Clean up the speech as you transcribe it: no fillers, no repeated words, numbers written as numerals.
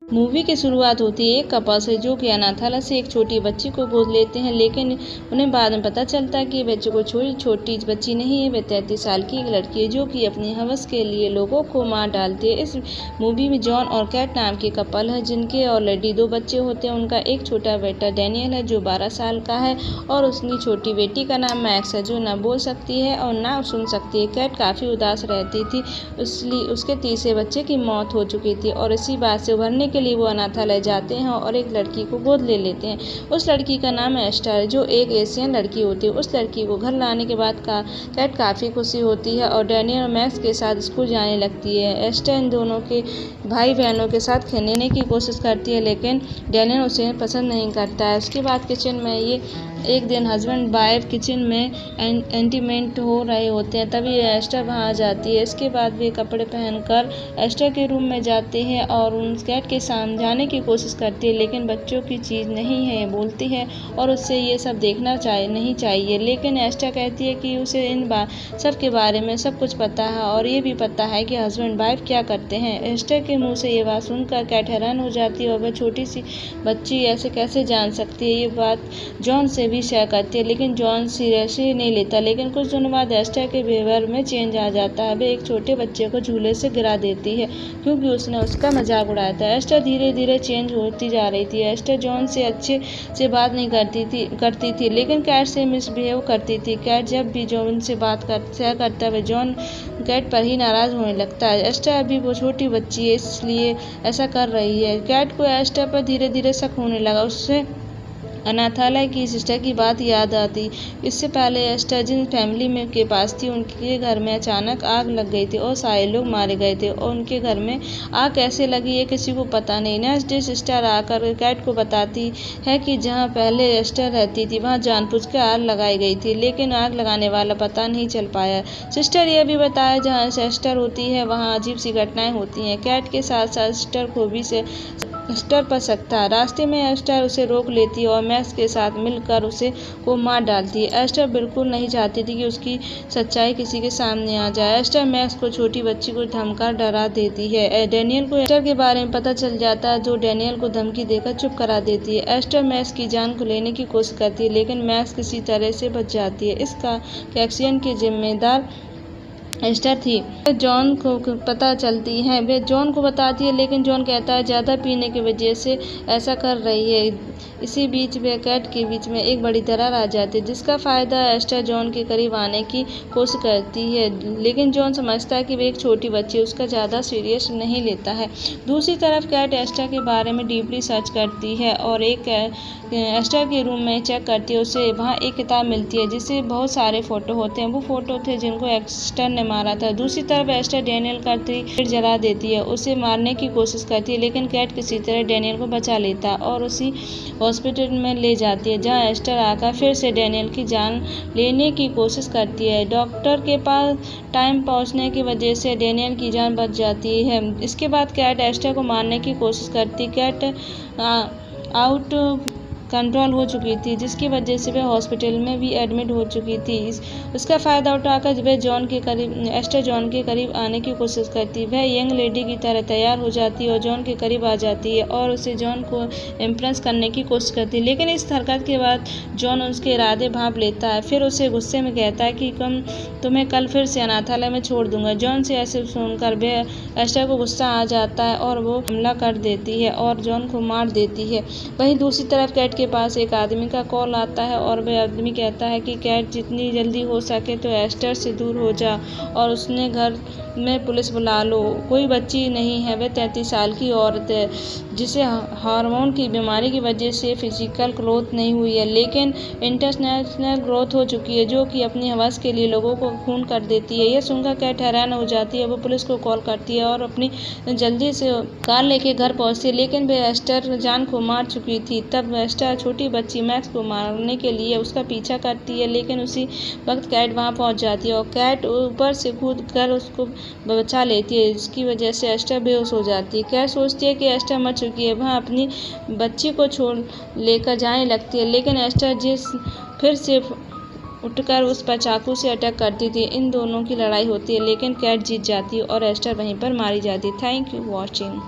Movie की शुरुआत होती है एक कपल से जो कि अनाथालय से एक छोटी बच्ची को गोद लेते हैं, लेकिन उन्हें बाद में पता चलता है कि बच्चे को छोटी बच्ची नहीं है, वह 33 साल की एक लड़की है जो कि अपनी हवस के लिए लोगों को मार डालती है। इस मूवी में जॉन और कैट नाम के कपल है जिनके ऑलरेडी 2 बच्चे होते हैं। उनका एक छोटा बेटा डैनियल है जो 12 साल का है और उसकी छोटी बेटी का नाम मैक्स है जो न बोल सकती है और न सुन सकती है। कैट काफ़ी उदास रहती थी, इसलिए उसके तीसरे बच्चे की मौत हो चुकी थी और इसी बात से उभरने के लिए वो अनाथालय जाते हैं और एक लड़की को गोद ले लेते हैं। उस लड़की का नाम एस्टर जो एक एशियन लड़की होती है। उस लड़की को घर लाने के बाद कैट काफ़ी खुशी होती है और डैनियल और मैक्स के साथ स्कूल जाने लगती है। एस्टर इन दोनों के भाई बहनों के साथ खेलने की कोशिश करती है, लेकिन डैनियल उसे पसंद नहीं करता है। उसके बाद किचन में एक दिन हस्बैंड वाइफ किचन में इंटीमेट हो रहे होते हैं, तभी एस्टर वहाँ आ जाती है। इसके बाद वे कपड़े पहनकर एस्टर के रूम में जाते हैं और उन कैट के समझाने की कोशिश करती है, लेकिन बच्चों की चीज़ नहीं है बोलती है और उससे ये सब देखना नहीं चाहिए। लेकिन एस्टर कहती है कि उसे इन सब के बारे में सब कुछ पता है और ये भी पता है कि हस्बैंड वाइफ क्या करते हैं। एस्टर के मुँह से ये बात सुनकर कैट हैरान हो जाती है और वह छोटी सी बच्ची ऐसे कैसे जान सकती है। ये बात जॉन से भी शेयर करती है, लेकिन जॉन सीरियसली नहीं लेता। लेकिन कुछ दिनों बाद एस्टर के बिहेवियर में चेंज आ जाता है। वह एक छोटे बच्चे को झूले से गिरा देती है क्योंकि उसने उसका मजाक उड़ाया था। एस्टर धीरे धीरे चेंज होती जा रही थी। एस्टर जॉन से अच्छे से बात नहीं करती थी, लेकिन कैट से मिसबिहेव करती थी। कैट जब भी जॉन से बात शेयर करता है जॉन कैट पर ही नाराज होने लगता है। एस्टर अभी वो छोटी बच्ची है इसलिए ऐसा कर रही है। कैट को एस्टर पर धीरे धीरे शक होने लगा। उससे अनाथालय की सिस्टर की बात याद आती। इससे पहले एस्टर जिन फैमिली में के पास थी उनके घर में अचानक आग लग गई थी और सारे लोग मारे गए थे और उनके घर में आग कैसे लगी ये किसी को पता नहीं। नेक्स्ट डे सिस्टर आकर कैट को बताती है कि जहाँ पहले एस्टर रहती थी वहाँ जानबूझकर आग लगाई गई थी, लेकिन आग लगाने वाला पता नहीं चल पाया। सिस्टर यह भी बताया जहाँ एस्टर होती है वहाँ अजीब सी घटनाएं होती हैं। कैट के साथ साथ सिस्टर को भी एस्टर पर शक था। रास्ते में एस्टर उसे रोक लेती और मैक्स के साथ मिलकर उसे को मार डालती है। एस्टर बिल्कुल नहीं चाहती थी कि उसकी सच्चाई किसी के सामने आ जाए। एस्टर मैक्स को छोटी बच्ची को धमका डरा देती है। डैनियल को एस्टर के बारे में पता चल जाता है जो डैनियल को धमकी देकर चुप करा देती है। एस्टर मैक्स की जान को लेने की कोशिश करती है, लेकिन मैक्स किसी तरह से बच जाती है। इसका एक्सीडेंट की जिम्मेदार एस्टर थी। जॉन को पता चलती है। वे जॉन को बताती है, लेकिन जॉन कहता है ज़्यादा पीने की वजह से ऐसा कर रही है। इसी बीच वे कैट के बीच में एक बड़ी दरार आ जाती है, जिसका फ़ायदा एस्टर जॉन के करीब आने की कोशिश करती है, लेकिन जॉन समझता है कि वे एक छोटी बच्ची उसका ज़्यादा सीरियस नहीं लेता है। दूसरी तरफ कैट एस्टर के बारे में डीपली सर्च करती है और एक एस्टर के रूम में चेक करती है। उसे वहाँ एक किताब मिलती है जिससे बहुत सारे फ़ोटो होते हैं। वो फ़ोटो थे जिनको एस्टर ने मारा था। दूसरी तरफ एस्टर डैनियल का सिर जला देती है, उसे मारने की कोशिश करती है, लेकिन कैट किसी तरह डैनियल को बचा लेता है और उसी हॉस्पिटल में ले जाती है जहाँ एस्टर आकर फिर से डैनियल की जान लेने की कोशिश करती है। डॉक्टर के पास टाइम पहुँचने की वजह से डैनियल की जान बच जाती है। इसके बाद कैट एस्टर को मारने की कोशिश करती। कैट आउट कंट्रोल हो चुकी थी, जिसकी वजह से वह हॉस्पिटल में भी एडमिट हो चुकी थी। उसका फ़ायदा उठाकर वह एस्टर जॉन के करीब आने की कोशिश करती। वह यंग लेडी की तरह तैयार हो जाती है और जॉन के करीब आ जाती है और उसे जॉन को इम्प्रेस करने की कोशिश करती है, लेकिन इस हरकत के बाद जॉन उसके इरादे भांप लेता है। फिर उसे गुस्से में कहता है कि तुम्हें कल फिर से अनाथालय में छोड़ दूंगा। जॉन से ऐसे सुनकर वह एस्टर को गुस्सा आ जाता है और वो हमला कर देती है और जॉन को मार देती है। वहीं दूसरी तरफ कैट के पास एक आदमी का कॉल आता है और वह आदमी कहता है कि कैट जितनी जल्दी हो सके तो एस्टर से दूर हो जा और उसने घर में पुलिस बुला लो। कोई बच्ची नहीं है, वह 33 साल की औरत है जिसे हार्मोन की बीमारी की वजह से फिजिकल ग्रोथ नहीं हुई है, लेकिन इंटरनेशनल ग्रोथ हो चुकी है जो कि अपनी हवस के लिए लोगों को खून कर देती है। यह सुनकर कैट हैरान हो जाती है। वो पुलिस को कॉल करती है और अपनी जल्दी से कार लेके घर पहुंचती है, लेकिन वह एस्टर जान को मार चुकी थी। तब एस्टर छोटी बच्ची मैक्स को मारने के लिए उसका पीछा करती है, लेकिन उसी वक्त कैट वहां पहुंच जाती है और कैट ऊपर से कूद कर उसको बचा लेती है, जिसकी वजह से एस्टर बेहोश हो जाती है। कैट सोचती है कि एस्टर मर चुकी है, वह अपनी बच्ची को छोड़ लेकर जाने लगती है, लेकिन एस्टर फिर से उठकर उस पर चाकू से अटैक करती थी। इन दोनों की लड़ाई होती है, लेकिन कैट जीत जाती है और एस्टर वहीं पर मारी जाती है। Thank you watching.